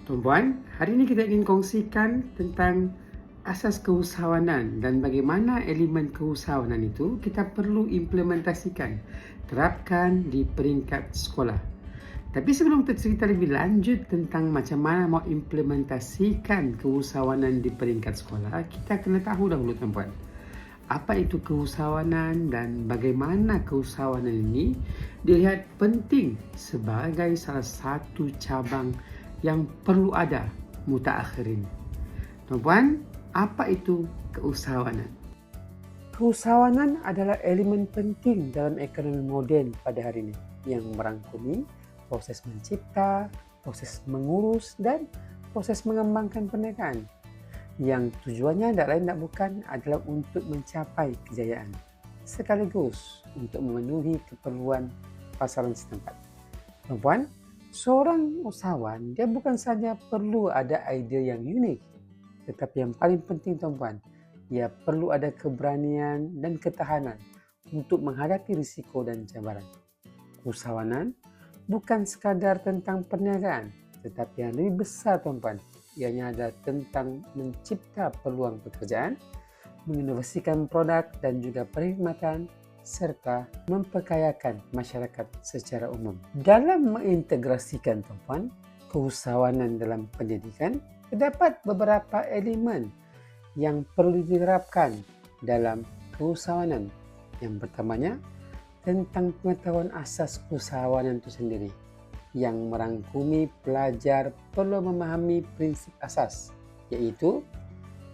Tuan-puan, hari ini kita ingin kongsikan tentang asas keusahawanan dan bagaimana elemen keusahawanan itu kita perlu implementasikan, terapkan di peringkat sekolah. Tapi sebelum kita cerita lebih lanjut tentang macam mana mau implementasikan keusahawanan di peringkat sekolah, kita kena tahu dahulu tuan-puan, apa itu keusahawanan dan bagaimana keusahawanan ini dilihat penting sebagai salah satu cabang yang perlu ada mutaakhirin. Tuan-puan, apa itu keusahawanan? Keusahawanan adalah elemen penting dalam ekonomi moden pada hari ini yang merangkumi proses mencipta, proses mengurus, dan proses mengembangkan perniagaan yang tujuannya tidak lain tak bukan adalah untuk mencapai kejayaan sekaligus untuk memenuhi keperluan pasaran setempat. Tuan-puan, seorang usahawan dia bukan saja perlu ada ide yang unik, tetapi yang paling penting tuan-puan, ia perlu ada keberanian dan ketahanan untuk menghadapi risiko dan cabaran. Usahawanan bukan sekadar tentang perniagaan, tetapi yang lebih besar tuan-puan, ianya ada tentang mencipta peluang pekerjaan, menginovasikan produk dan juga perkhidmatan, serta memperkayakan masyarakat secara umum. Dalam mengintegrasikan tuan-puan, keusahawanan dalam pendidikan, terdapat beberapa elemen yang perlu diterapkan dalam keusahawanan. Yang pertamanya, tentang pengetahuan asas keusahawanan itu sendiri, yang merangkumi pelajar perlu memahami prinsip asas, yaitu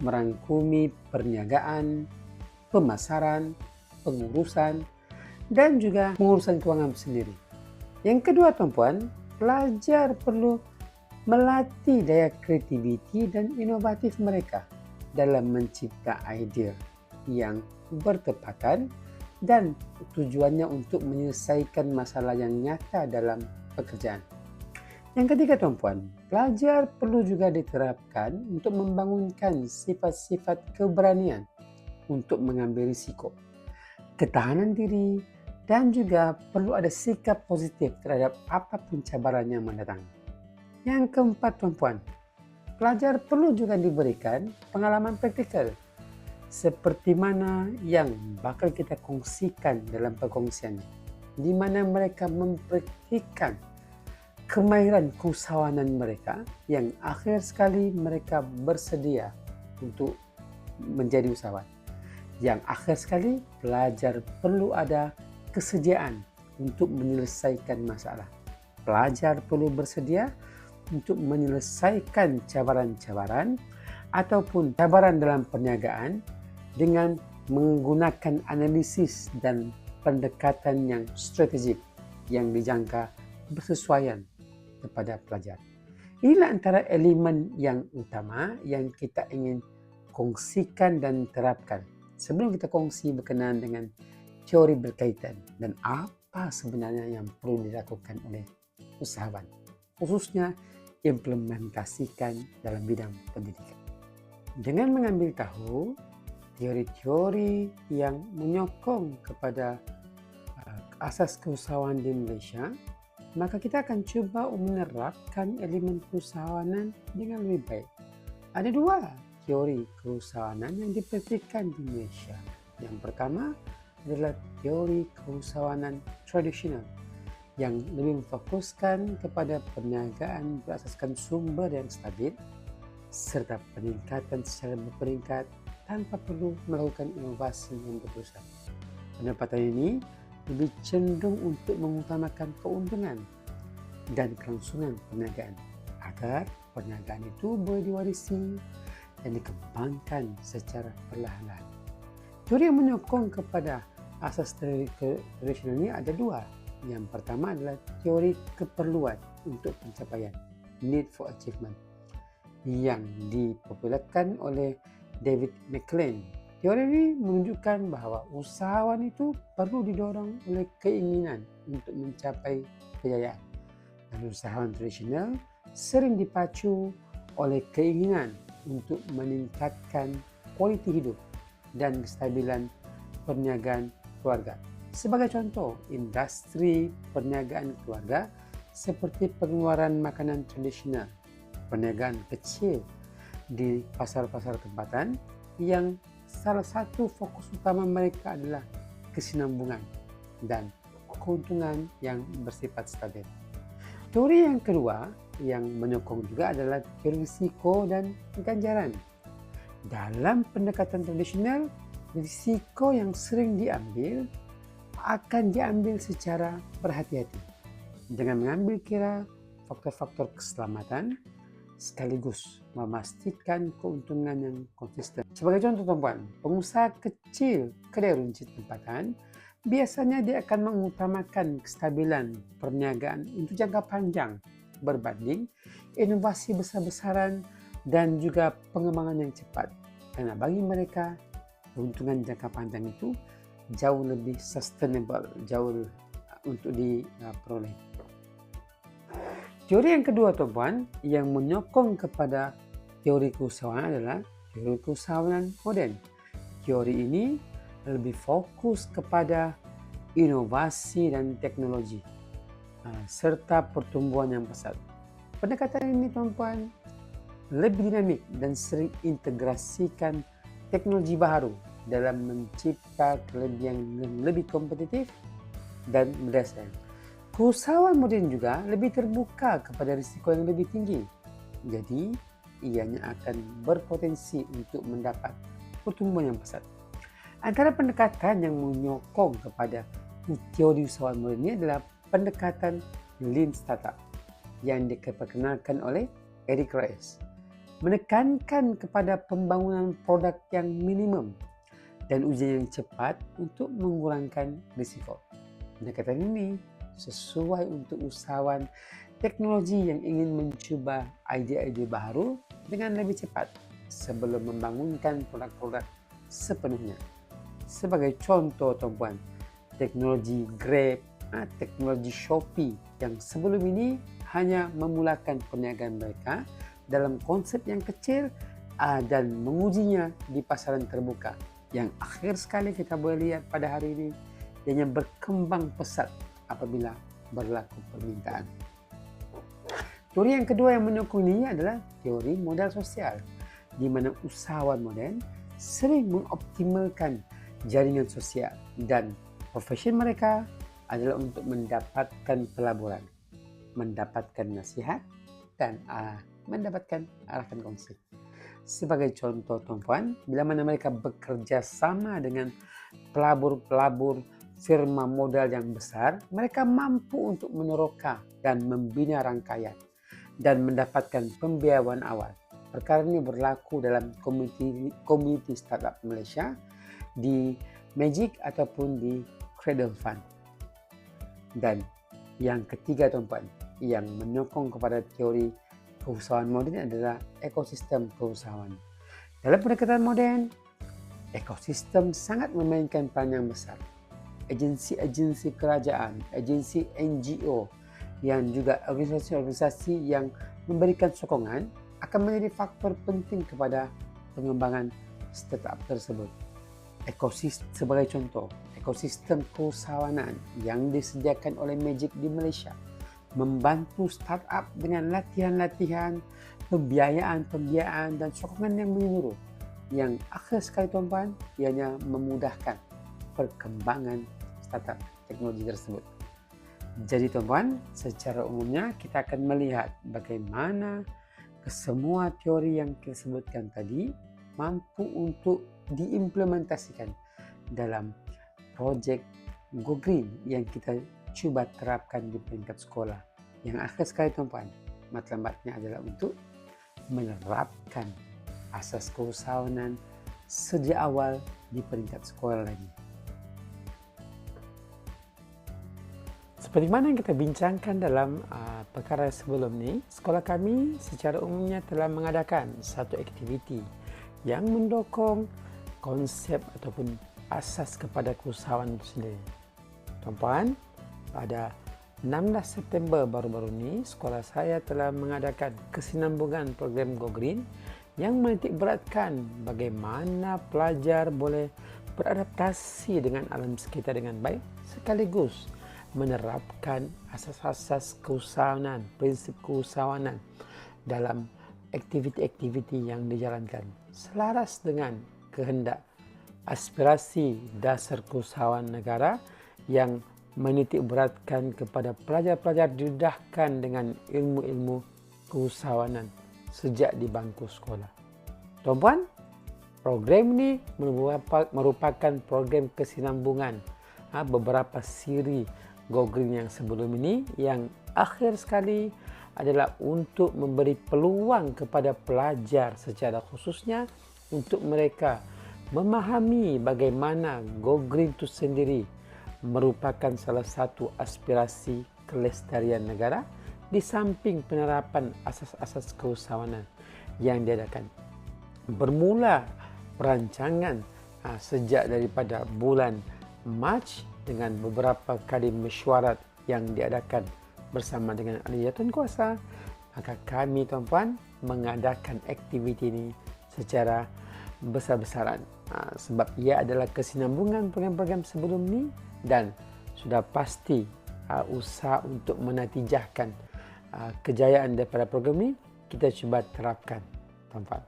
merangkumi perniagaan, pemasaran, pengurusan, dan juga pengurusan keuangan sendiri. Yang kedua tuan-puan, pelajar perlu melatih daya kreativiti dan inovatif mereka dalam mencipta ide yang bertepatan dan tujuannya untuk menyelesaikan masalah yang nyata dalam pekerjaan. Yang ketiga tuan-puan, pelajar perlu juga diterapkan untuk membangunkan sifat-sifat keberanian untuk mengambil risiko, ketahanan diri, dan juga perlu ada sikap positif terhadap apapun cabaran yang mendatang. Yang keempat tuan-puan, pelajar perlu juga diberikan pengalaman praktikal seperti mana yang bakal kita kongsikan dalam perkongsian ini, di mana mereka mempraktikkan kemahiran keusahawanan mereka yang akhir sekali mereka bersedia untuk menjadi usahawan. Yang akhir sekali pelajar perlu ada kesediaan untuk menyelesaikan masalah. Pelajar perlu bersedia untuk menyelesaikan cabaran-cabaran ataupun cabaran dalam perniagaan dengan menggunakan analisis dan pendekatan yang strategik yang dijangka bersesuaian kepada pelajar. Inilah antara elemen yang utama yang kita ingin kongsikan dan terapkan. Sebelum kita kongsi berkenaan dengan teori berkaitan dan apa sebenarnya yang perlu dilakukan oleh usahawan, khususnya implementasikan dalam bidang pendidikan. Dengan mengambil tahu teori-teori yang menyokong kepada asas keusahawanan di Malaysia, maka kita akan cuba menerapkan elemen keusahawanan dengan lebih baik. Ada dua teori keusahawanan yang dipraktikkan di Malaysia. Yang pertama adalah teori keusahawanan tradisional yang lebih memfokuskan kepada perniagaan berasaskan sumber yang stabil serta peningkatan secara berperingkat tanpa perlu melakukan inovasi yang berterusan. Pendapatan ini lebih cenderung untuk mengutamakan keuntungan dan kelangsungan perniagaan agar perniagaan itu boleh diwarisi dan dikembangkan secara perlahan-lahan. Teori yang menyokong kepada asas tradisional ini ada dua. Yang pertama adalah teori keperluan untuk pencapaian, need for achievement, yang dipopularkan oleh David McLean. Teori ini menunjukkan bahawa usahawan itu perlu didorong oleh keinginan untuk mencapai kejayaan. Dan usahawan tradisional sering dipacu oleh keinginan untuk meningkatkan kualiti hidup dan kestabilan perniagaan keluarga. Sebagai contoh, industri perniagaan keluarga seperti pengeluaran makanan tradisional perniagaan kecil di pasar-pasar tempatan yang salah satu fokus utama mereka adalah kesinambungan dan keuntungan yang bersifat stabil. Teori yang kedua yang menyokong juga adalah teori risiko dan ganjaran. Dalam pendekatan tradisional, risiko yang sering diambil akan diambil secara berhati-hati dengan mengambil kira faktor-faktor keselamatan sekaligus memastikan keuntungan yang konsisten. Sebagai contoh teman, pengusaha kecil kedai runcit tempatan biasanya dia akan mengutamakan kestabilan perniagaan untuk jangka panjang berbanding inovasi besar-besaran dan juga pengembangan yang cepat. Karena bagi mereka, keuntungan jangka panjang itu jauh lebih sustainable, jauh untuk diperoleh. Teori yang kedua teman yang menyokong kepada teori keusahawanan adalah teori keusahawanan modern. Teori ini lebih fokus kepada inovasi dan teknologi serta pertumbuhan yang pesat. Pendekatan ini teman-teman lebih dinamik dan sering integrasikan teknologi baru dalam mencipta kelebihan yang lebih kompetitif dan berdasarkan. Keusahawan modern juga lebih terbuka kepada risiko yang lebih tinggi. Jadi, ianya akan berpotensi untuk mendapat pertumbuhan yang pesat. Antara pendekatan yang menyokong kepada teori usahawan modern ini adalah pendekatan Lean Startup yang diperkenalkan oleh Eric Ries, menekankan kepada pembangunan produk yang minimum dan ujian yang cepat untuk mengurangkan risiko. Pendekatan ini sesuai untuk usahawan teknologi yang ingin mencuba ide-ide baru dengan lebih cepat sebelum membangunkan produk-produk sepenuhnya. Sebagai contoh teman, teknologi Grab, teknologi Shopee yang sebelum ini hanya memulakan perniagaan mereka dalam konsep yang kecil dan mengujinya di pasaran terbuka. Yang akhir sekali kita boleh lihat pada hari ini, ianya berkembang pesat apabila berlaku permintaan. Teori yang kedua yang menyokong ini adalah teori modal sosial, di mana usahawan modern sering mengoptimalkan jaringan sosial dan profesi mereka adalah untuk mendapatkan pelaburan, mendapatkan nasihat, dan mendapatkan arahan kongsi. Sebagai contoh tuan-puan, bila mana mereka bekerja sama dengan pelabur-pelabur firma modal yang besar, mereka mampu untuk meneroka dan membina rangkaian dan mendapatkan pembiayaan awal. Perkara ini berlaku dalam community startup Malaysia, di Magic ataupun di Cradle Fund. Dan yang ketiga tuan-puan, yang menyokong kepada teori keusahawan modern adalah ekosistem keusahawan. Dalam pendekatan modern, ekosistem sangat memainkan peran yang besar. Agensi-agensi kerajaan, agensi NGO yang juga organisasi-organisasi yang memberikan sokongan akan menjadi faktor penting kepada pengembangan startup tersebut. Sebagai contoh, ekosistem keusahawanan yang disediakan oleh Magic di Malaysia membantu startup dengan latihan-latihan, pembiayaan dan sokongan yang menyeluruh. Yang akhir sekali tuan-tuan, ianya memudahkan perkembangan startup teknologi tersebut. Jadi tuan-tuan, secara umumnya kita akan melihat bagaimana kesemua teori yang kita sebutkan tadi mampu untuk diimplementasikan dalam projek Go Green yang kita cuba terapkan di peringkat sekolah. Yang akhir sekali tuan-tuan, matlamatnya adalah untuk menerapkan asas keusahawanan sejak awal di peringkat sekolah lagi. Seperti mana yang kita bincangkan dalam perkara sebelum ini, sekolah kami secara umumnya telah mengadakan satu aktiviti yang mendukung konsep ataupun asas kepada keusahawanan itu sendiri. Tuan-puan, pada 16 September baru-baru ini, sekolah saya telah mengadakan kesinambungan program Go Green yang menitik beratkan bagaimana pelajar boleh beradaptasi dengan alam sekitar dengan baik sekaligus menerapkan asas-asas keusahawanan, prinsip keusahawanan dalam aktiviti-aktiviti yang dijalankan selaras dengan kehendak aspirasi dasar keusahawan negara yang menitik beratkan kepada pelajar-pelajar didedahkan dengan ilmu-ilmu keusahawanan sejak di bangku sekolah. Tuan-puan, program ini merupakan program kesinambungan beberapa siri Go Green yang sebelum ini, yang akhir sekali adalah untuk memberi peluang kepada pelajar secara khususnya untuk mereka memahami bagaimana Go Green itu sendiri merupakan salah satu aspirasi kelestarian negara di samping penerapan asas-asas keusahawanan yang diadakan. Bermula perancangan sejak daripada bulan Mac dengan beberapa kali mesyuarat yang diadakan bersama dengan ahli jawatankuasa, maka kami tuan-puan mengadakan aktiviti ini secara besar-besaran sebab ia adalah kesinambungan program-program sebelum ini dan sudah pasti usaha untuk menatijahkan kejayaan daripada program ini kita cuba terapkan, tuan-puan.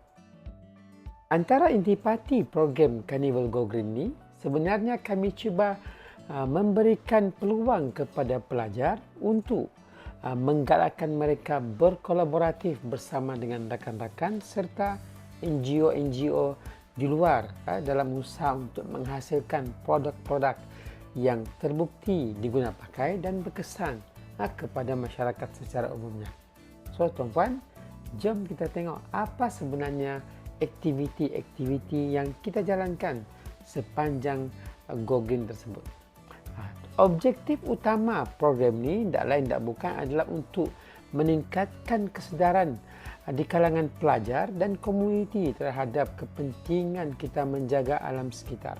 Antara intipati program Carnival Go Green ini, sebenarnya kami cuba memberikan peluang kepada pelajar untuk menggalakkan mereka berkolaboratif bersama dengan rakan-rakan serta NGO-NGO di luar dalam usaha untuk menghasilkan produk-produk yang terbukti diguna pakai dan berkesan kepada masyarakat secara umumnya. So, tuan-puan, jom kita tengok apa sebenarnya aktiviti-aktiviti yang kita jalankan sepanjang Go Green tersebut. Objektif utama program ini tak lain tak bukan adalah untuk meningkatkan kesedaran di kalangan pelajar dan komuniti terhadap kepentingan kita menjaga alam sekitar.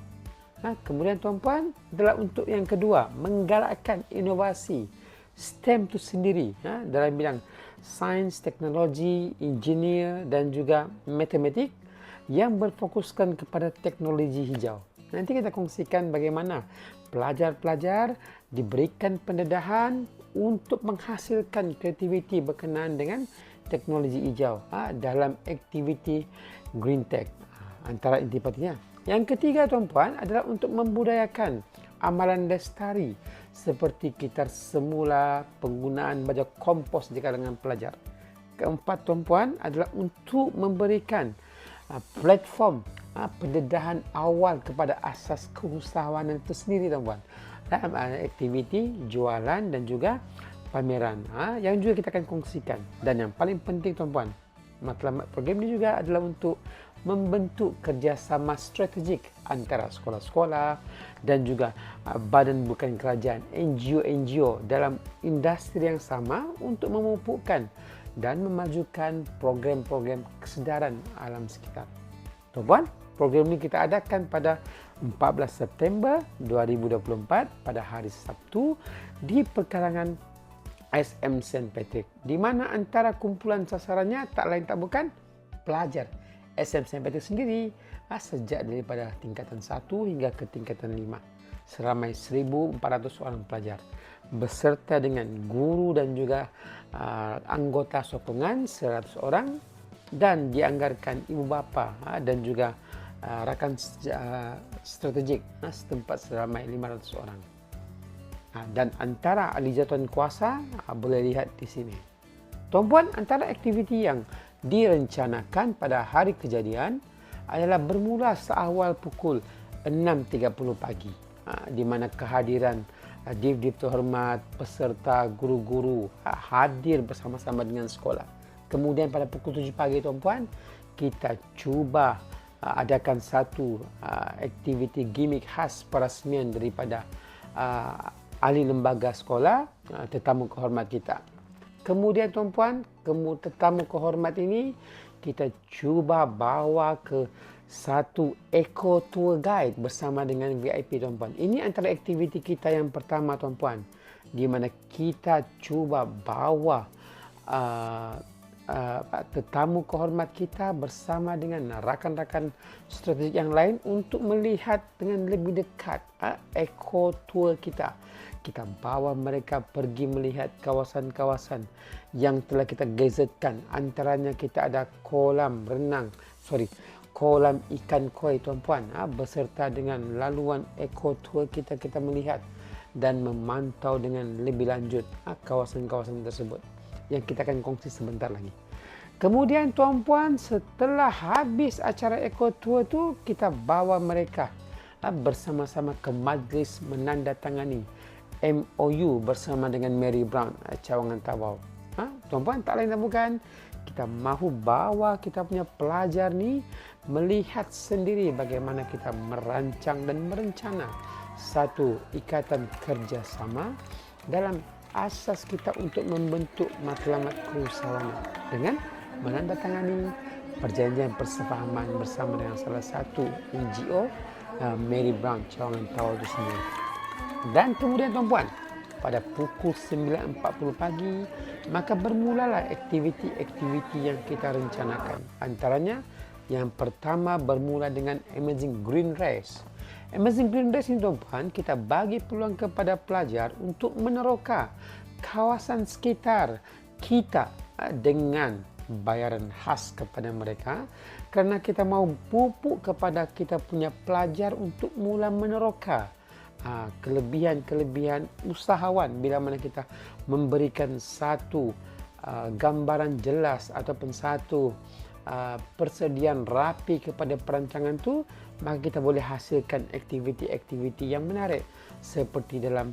Kemudian tuan-puan adalah untuk yang kedua, menggalakkan inovasi STEM itu sendiri dalam bidang sains, teknologi, engineer dan juga matematik yang berfokuskan kepada teknologi hijau. Nanti kita kongsikan bagaimana pelajar-pelajar diberikan pendedahan untuk menghasilkan kreativiti berkenaan dengan teknologi hijau dalam aktiviti Green Tech. Antara intipatinya. Yang ketiga tuan-puan adalah untuk membudayakan amalan lestari seperti gitar semula, penggunaan baja kompos di kalangan pelajar. Keempat tuan-puan adalah untuk memberikan platform pendedahan awal kepada asas keusahawanan itu sendiri tuan-puan. Dalam aktiviti jualan dan juga pameran yang juga kita akan kongsikan. Dan yang paling penting tuan-puan, matlamat program ini juga adalah untuk membentuk kerjasama strategik antara sekolah-sekolah dan juga badan bukan kerajaan, NGO-NGO dalam industri yang sama untuk memupukkan dan memajukan program-program kesedaran alam sekitar. Tuan-puan, program ini kita adakan pada 14 September 2024 pada hari Sabtu di perkarangan SM St. Patrick, di mana antara kumpulan sasarannya tak lain tak bukan pelajar SM St. Patrick sendiri sejak daripada tingkatan 1 hingga ke tingkatan 5. Seramai 1,400 orang pelajar beserta dengan guru dan juga anggota sokongan 100 orang dan dianggarkan ibu bapa dan juga rakan strategik setempat seramai 500 orang. Dan antara ahli jawatan kuasa boleh lihat di sini. Tuan-puan, antara aktiviti yang direncanakan pada hari kejadian adalah bermula seawal pukul 6.30 pagi, di mana kehadiran div-div terhormat, peserta, guru-guru hadir bersama-sama dengan sekolah. Kemudian pada pukul 7 pagi tuan-puan, kita cuba adakan satu aktiviti gimmick khas perasmian daripada ahli lembaga sekolah, tetamu kehormat kita. Kemudian tuan-puan, tetamu kehormat ini kita cuba bawa ke satu eco tour guide bersama dengan VIP tuan-puan. Ini antara aktiviti kita yang pertama tuan-puan, di mana kita cuba bawa tetamu kehormat kita bersama dengan rakan-rakan strategik yang lain untuk melihat dengan lebih dekat eco tour kita. Kita bawa mereka pergi melihat kawasan-kawasan yang telah kita gazetkan. Antaranya kita ada kolam ikan koi tuan-puan, beserta dengan laluan eco tour kita melihat dan memantau dengan lebih lanjut kawasan-kawasan tersebut yang kita akan kongsi sebentar lagi. Kemudian tuan-puan, setelah habis acara eco tour tu, kita bawa mereka bersama-sama ke majlis menandatangani MOU bersama dengan Mary Brown Cawangan Tawau. Tuan-puan, tak lain dan bukan, kita mahu bawa kita punya pelajar ni melihat sendiri bagaimana kita merancang dan merencana satu ikatan kerjasama dalam asas kita untuk membentuk matlamat keusahawanan dengan menandatangani perjanjian persefahaman bersama dengan salah satu NGO, Mary Brown Cawangan Tawau itu sendiri. Dan kemudian tuan-puan, pada pukul 9.40 pagi, maka bermulalah aktiviti-aktiviti yang kita rencanakan. Antaranya, yang pertama bermula dengan Amazing Green Race. Amazing Green Race ini tuan-puan, kita bagi peluang kepada pelajar untuk meneroka kawasan sekitar kita dengan bayaran khas kepada mereka, kerana kita mahu pupuk kepada kita punya pelajar untuk mula meneroka kelebihan usahawan bila mana kita memberikan satu gambaran jelas ataupun satu persediaan rapi kepada perancangan tu, maka kita boleh hasilkan aktiviti-aktiviti yang menarik seperti dalam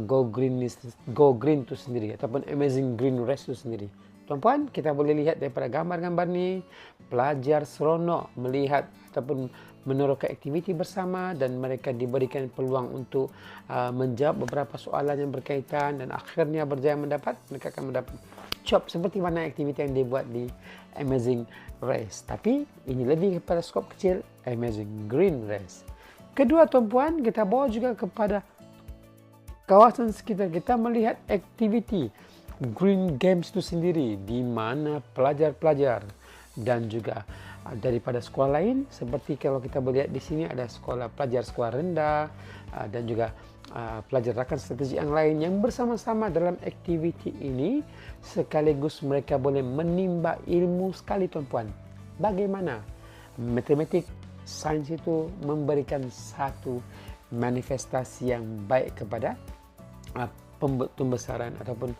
Go Green tu sendiri ataupun Amazing Green Race tu sendiri. Tuan-puan, kita boleh lihat daripada gambar-gambar ni, pelajar seronok melihat ataupun meneroka aktiviti bersama dan mereka diberikan peluang untuk menjawab beberapa soalan yang berkaitan dan akhirnya berjaya mereka akan mendapat job seperti mana aktiviti yang dibuat di Amazing Race. Tapi ini lebih kepada skop kecil Amazing Green Race. Kedua tuan-puan, kita bawa juga kepada kawasan sekitar kita melihat aktiviti Green Games itu sendiri, di mana pelajar-pelajar dan juga daripada sekolah lain, seperti kalau kita melihat di sini ada pelajar sekolah rendah dan juga pelajar rakan strategik yang lain yang bersama-sama dalam aktiviti ini, sekaligus mereka boleh menimba ilmu sekali tuan-puan. Bagaimana matematik, sains itu memberikan satu manifestasi yang baik kepada pembesaran ataupun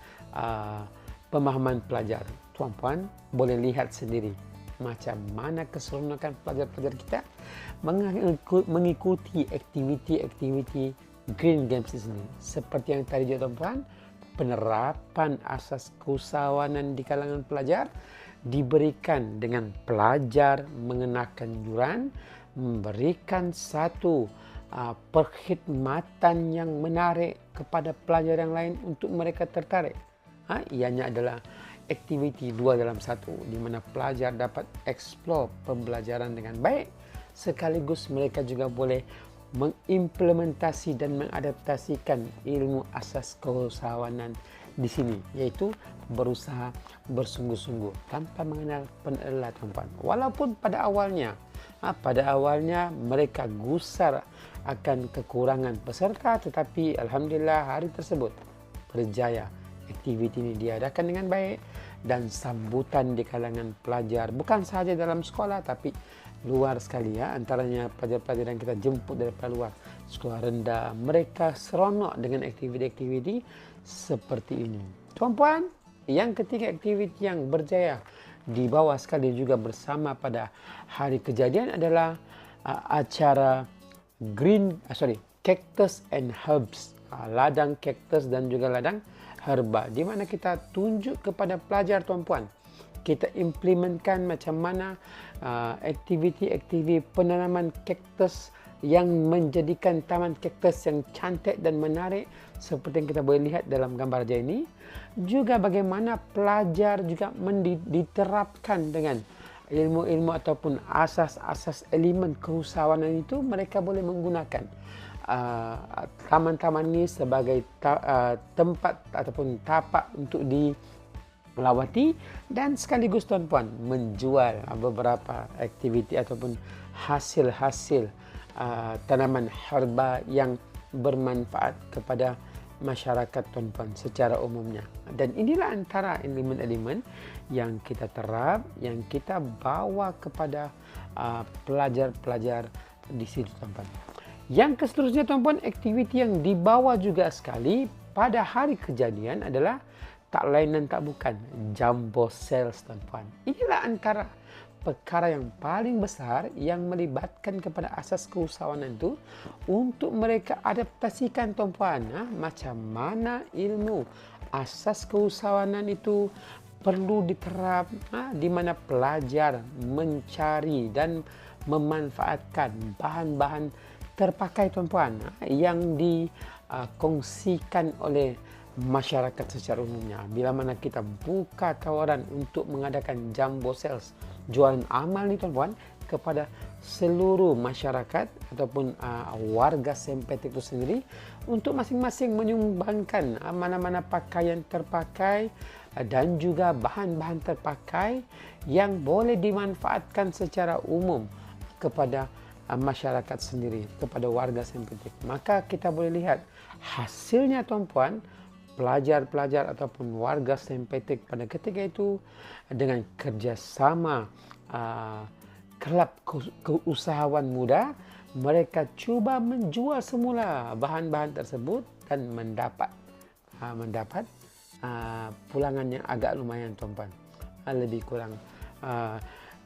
pemahaman pelajar. Tuan-puan boleh lihat sendiri macam mana keseronokan pelajar-pelajar kita mengikuti aktiviti-aktiviti Green Games ini. Seperti yang tadi juga tuan-puan, penerapan asas keusahawanan di kalangan pelajar diberikan dengan pelajar mengenakan yuran, memberikan satu perkhidmatan yang menarik kepada pelajar yang lain untuk mereka tertarik. Ianya adalah aktiviti 2 dalam 1, di mana pelajar dapat eksplor pembelajaran dengan baik, sekaligus mereka juga boleh mengimplementasi dan mengadaptasikan ilmu asas keusahawanan di sini, iaitu berusaha bersungguh-sungguh tanpa mengenal penelah tuan-puan. Walaupun pada awalnya mereka gusar akan kekurangan peserta, tetapi alhamdulillah hari tersebut berjaya. Aktiviti ini diadakan dengan baik dan sambutan di kalangan pelajar bukan sahaja dalam sekolah tapi luar sekali, antaranya pelajar-pelajar yang kita jemput daripada luar sekolah rendah, mereka seronok dengan aktiviti-aktiviti seperti ini. Tuan-puan, yang ketiga aktiviti yang berjaya dibawa sekali juga bersama pada hari kejadian adalah acara Cactus and Herbs, ladang cactus dan juga ladang herba, di mana kita tunjuk kepada pelajar tuan-puan, kita implementkan macam mana aktiviti-aktiviti penanaman kaktus yang menjadikan taman kaktus yang cantik dan menarik seperti yang kita boleh lihat dalam gambar saja ini. Juga bagaimana pelajar juga diterapkan dengan ilmu-ilmu ataupun asas-asas elemen keusahawanan itu, mereka boleh menggunakan taman-taman ini sebagai tempat ataupun tapak untuk melawati dan sekaligus tuan-puan menjual beberapa aktiviti ataupun hasil-hasil tanaman herba yang bermanfaat kepada masyarakat tuan-puan secara umumnya. Dan inilah antara elemen-elemen yang kita terap, yang kita bawa kepada pelajar-pelajar di situ tuan-puan. Yang seterusnya tuan-puan, aktiviti yang dibawa juga sekali pada hari kejadian adalah tak lain dan tak bukan jumbo sales tuan-puan. Inilah antara perkara yang paling besar yang melibatkan kepada asas keusahawanan itu untuk mereka adaptasikan tuan-puan, macam mana ilmu asas keusahawanan itu perlu diterap, di mana pelajar mencari dan memanfaatkan bahan-bahan terpakai tuan-puan yang dikongsikan oleh masyarakat secara umumnya. Bila mana kita buka tawaran untuk mengadakan jumbo sales, jualan amal ni tuan-puan, kepada seluruh masyarakat ataupun warga Sempetek itu sendiri untuk masing-masing menyumbangkan mana-mana pakaian terpakai dan juga bahan-bahan terpakai yang boleh dimanfaatkan secara umum kepada masyarakat sendiri, kepada warga Sempetek. Maka kita boleh lihat hasilnya tuan-puan, pelajar-pelajar ataupun warga Sempetek pada ketika itu dengan kerjasama kelab keusahawan muda, mereka cuba menjual semula bahan-bahan tersebut dan mendapat pulangan yang agak lumayan tuan-puan, lebih kurang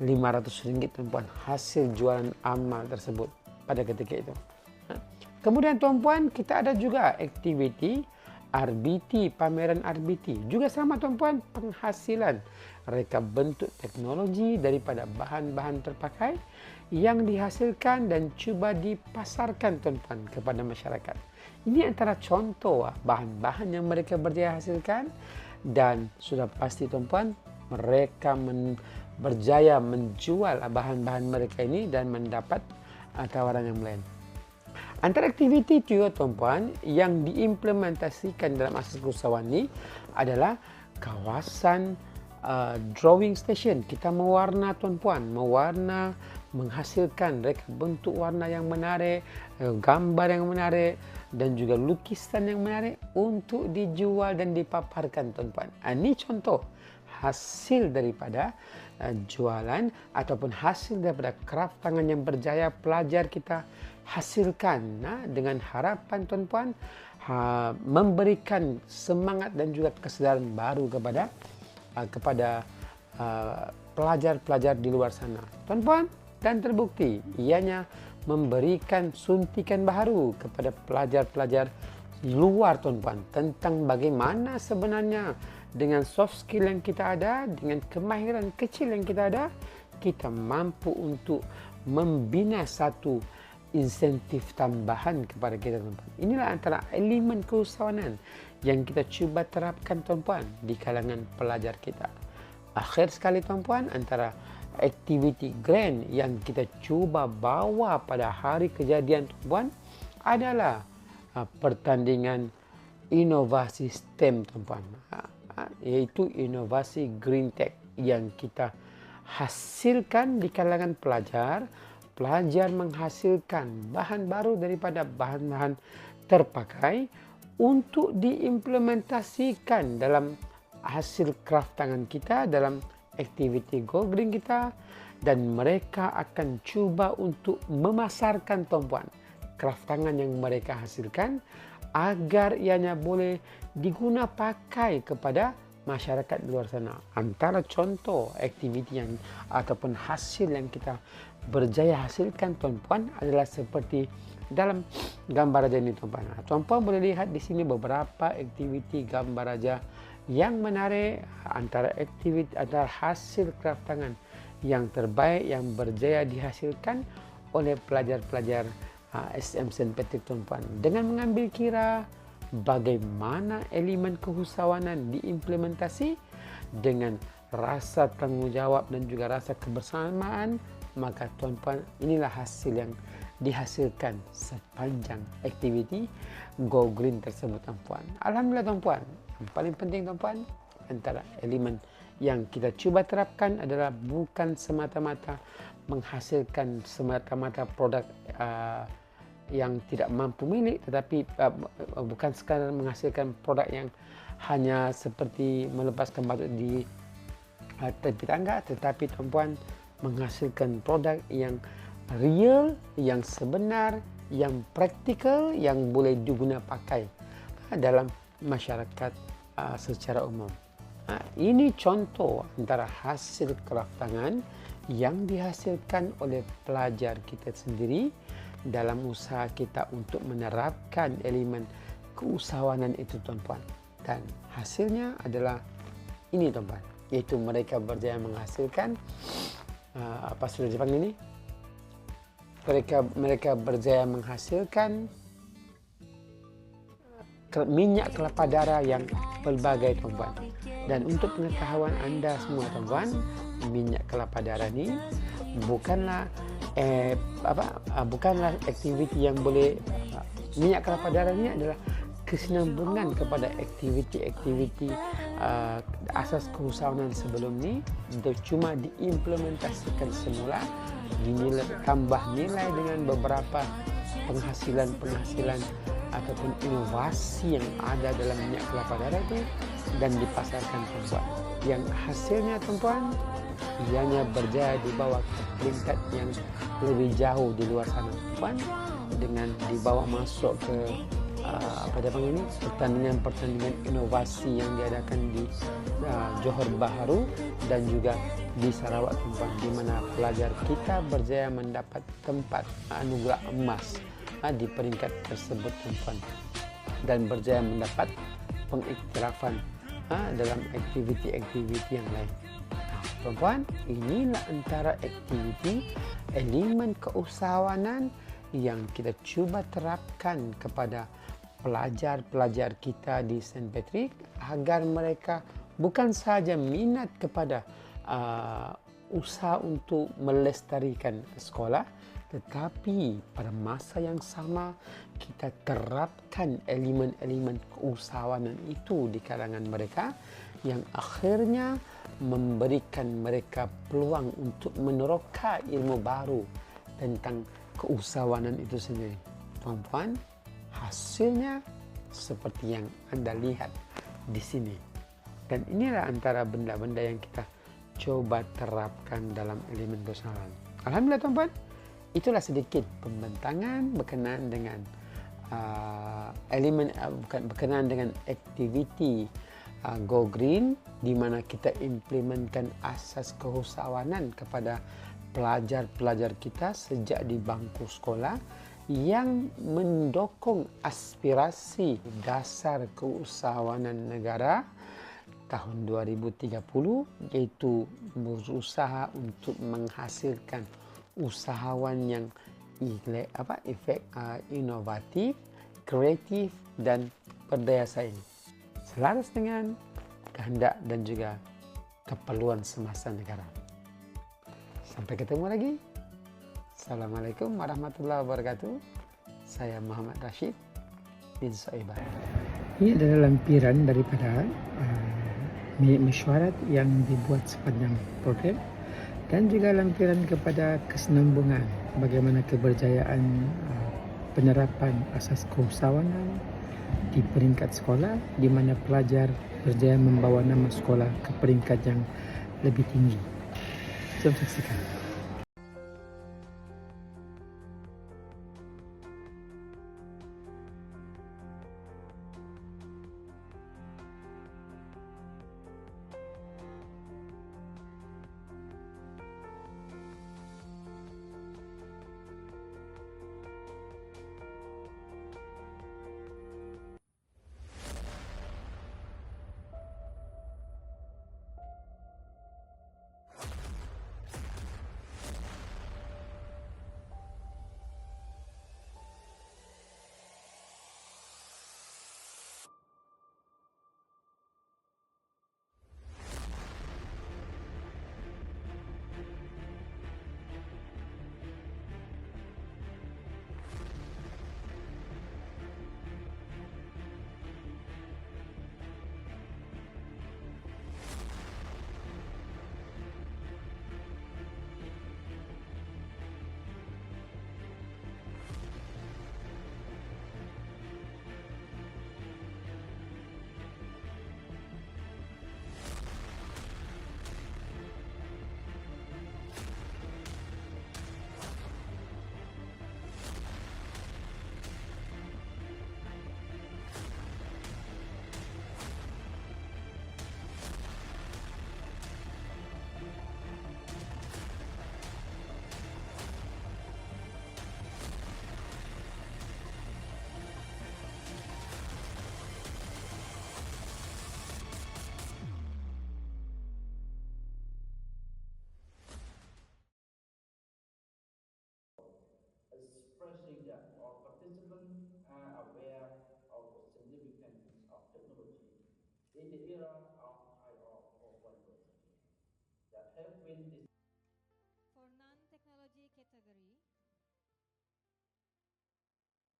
RM500 tuan-puan hasil jualan amal tersebut pada ketika itu. Kemudian tuan-puan, kita ada juga aktiviti RBT, pameran RBT. Juga sama tuan-puan, penghasilan reka bentuk teknologi daripada bahan-bahan terpakai yang dihasilkan dan cuba dipasarkan tuan-puan kepada masyarakat. Ini antara contoh bahan-bahan yang mereka berjaya hasilkan, dan sudah pasti tuan-puan mereka berjaya menjual bahan-bahan mereka ini dan mendapat tawaran yang lain. Antara aktiviti juga tuan-puan yang diimplementasikan dalam asas keusahawan ini adalah kawasan drawing station. Kita mewarna tuan-puan, menghasilkan reka bentuk warna yang menarik, gambar yang menarik dan juga lukisan yang menarik untuk dijual dan dipaparkan tuan-puan. Ini contoh hasil daripada jualan ataupun hasil daripada kraft tangan yang berjaya pelajar kita hasilkan, dengan harapan tuan-puan memberikan semangat dan juga kesedaran baru kepada pelajar-pelajar di luar sana tuan-puan, dan terbukti ianya memberikan suntikan baru kepada pelajar-pelajar luar tuan-puan tentang bagaimana sebenarnya dengan soft skill yang kita ada, dengan kemahiran kecil yang kita ada, kita mampu untuk membina satu insentif tambahan kepada kita tuan-puan. Inilah antara elemen keusahawanan yang kita cuba terapkan tuan-puan di kalangan pelajar kita. Akhir sekali tuan-puan, antara aktiviti grand yang kita cuba bawa pada hari kejadian tuan-puan adalah pertandingan inovasi STEM tuan-puan, iaitu inovasi Green Tech yang kita hasilkan di kalangan pelajar. Pelajar menghasilkan bahan baru daripada bahan-bahan terpakai untuk diimplementasikan dalam hasil kraft tangan kita, dalam aktiviti Go Green kita, dan mereka akan cuba untuk memasarkan tuan-puan kraft tangan yang mereka hasilkan agar ianya boleh diguna pakai kepada masyarakat di luar sana. Antara contoh aktiviti yang ataupun hasil yang kita berjaya hasilkan tuan-puan adalah seperti dalam gambar raja ini tuan-puan. Tuan-puan boleh lihat di sini beberapa aktiviti gambar raja yang menarik, antara hasil kraft tangan yang terbaik yang berjaya dihasilkan oleh pelajar-pelajar SM Sempetek tuan-puan, dengan mengambil kira bagaimana elemen keusahawanan diimplementasi dengan rasa tanggungjawab dan juga rasa kebersamaan. Maka tuan-puan, inilah hasil yang dihasilkan sepanjang aktiviti Go Green tersebut tuan-puan. Alhamdulillah tuan-puan. Yang paling penting tuan-puan, antara elemen yang kita cuba terapkan adalah bukan semata-mata menghasilkan semata-mata produk yang tidak mampu milik, tetapi bukan sekadar menghasilkan produk yang hanya seperti melepaskan batu di tepi tangga, tetapi tuan-puan menghasilkan produk yang real, yang sebenar, yang praktikal, yang boleh diguna pakai dalam masyarakat secara umum. Ini contoh antara hasil kraftangan yang dihasilkan oleh pelajar kita sendiri dalam usaha kita untuk menerapkan elemen keusahawanan itu, tuan-puan. Dan hasilnya adalah ini, tuan-puan, iaitu mereka berjaya menghasilkan apa sudah dipanggil ini? Mereka berjaya menghasilkan minyak kelapa darah yang pelbagai, tuan-puan. Dan untuk pengetahuan anda semua, tuan-puan, minyak kelapa darah ini bukanlah bukanlah aktiviti yang boleh. Minyak kelapa darah ini adalah kesinambungan kepada aktiviti-aktiviti asas keusahawanan sebelum ini, untuk cuma diimplementasikan semula, tambah nilai dengan beberapa penghasilan ataupun inovasi yang ada dalam minyak kelapa darah itu, dan dipasarkan, tuan-puan. Yang hasilnya, tuan-puan, ianya berjaya dibawa ke peringkat yang lebih jauh di luar sana, tuan-puan, dengan dibawa masuk ke pertandingan inovasi yang diadakan di Johor Bahru dan juga di Sarawak, tuan-puan, di mana pelajar kita berjaya mendapat tempat anugerah emas di peringkat tersebut, tuan-puan, dan berjaya mendapat pengiktirafan dalam aktiviti-aktiviti yang lain. Tuan-puan, inilah antara aktiviti elemen keusahawanan yang kita cuba terapkan kepada pelajar-pelajar kita di St. Patrick, agar mereka bukan sahaja minat kepada usaha untuk melestarikan sekolah, tetapi pada masa yang sama kita terapkan elemen-elemen keusahawanan itu di kalangan mereka, yang akhirnya memberikan mereka peluang untuk meneroka ilmu baru tentang keusahawanan itu sendiri. Tuan-puan, hasilnya seperti yang anda lihat di sini. Dan inilah antara benda-benda yang kita coba terapkan dalam elemen keusahawanan. Alhamdulillah, tuan-puan, itulah sedikit pembentangan berkenaan dengan berkenaan dengan aktiviti Go Green, di mana kita implementkan asas keusahawanan kepada pelajar-pelajar kita sejak di bangku sekolah, yang mendukung aspirasi dasar keusahawanan negara tahun 2030, iaitu berusaha untuk menghasilkan usahawan yang inovatif, kreatif, dan berdaya saing, selaras dengan kehendak dan juga keperluan semasa negara. Sampai ketemu lagi. Assalamualaikum warahmatullahi wabarakatuh. Saya Muhammad Rashid bin Soebah. Ini adalah lampiran daripada mesyuarat yang dibuat sepanjang program, dan juga lampiran kepada kesinambungan bagaimana keberjayaan penerapan asas keusahawanan di peringkat sekolah, di mana pelajar berjaya membawa nama sekolah ke peringkat yang lebih tinggi. Jom saksikan. category.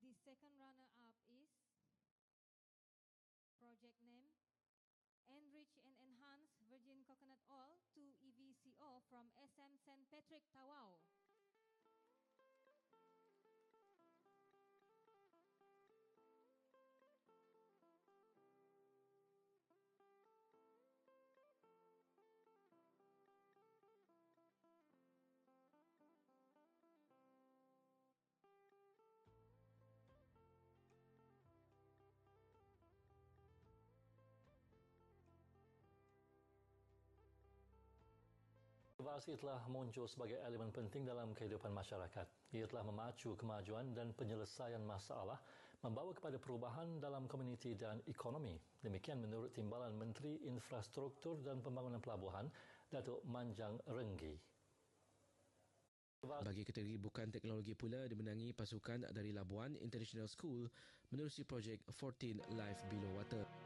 The second runner-up is project name Enrich and Enhance Virgin Coconut Oil to EVCO from SM St. Patrick, Tawau. Inovasi telah muncul sebagai elemen penting dalam kehidupan masyarakat. Ia telah memacu kemajuan dan penyelesaian masalah, membawa kepada perubahan dalam komuniti dan ekonomi. Demikian menurut Timbalan Menteri Infrastruktur dan Pembangunan Pelabuhan, Datuk Manjang Renggi. Bagi kategori bukan teknologi pula dimenangi pasukan dari Labuan International School menerusi projek 14 Life Below Water.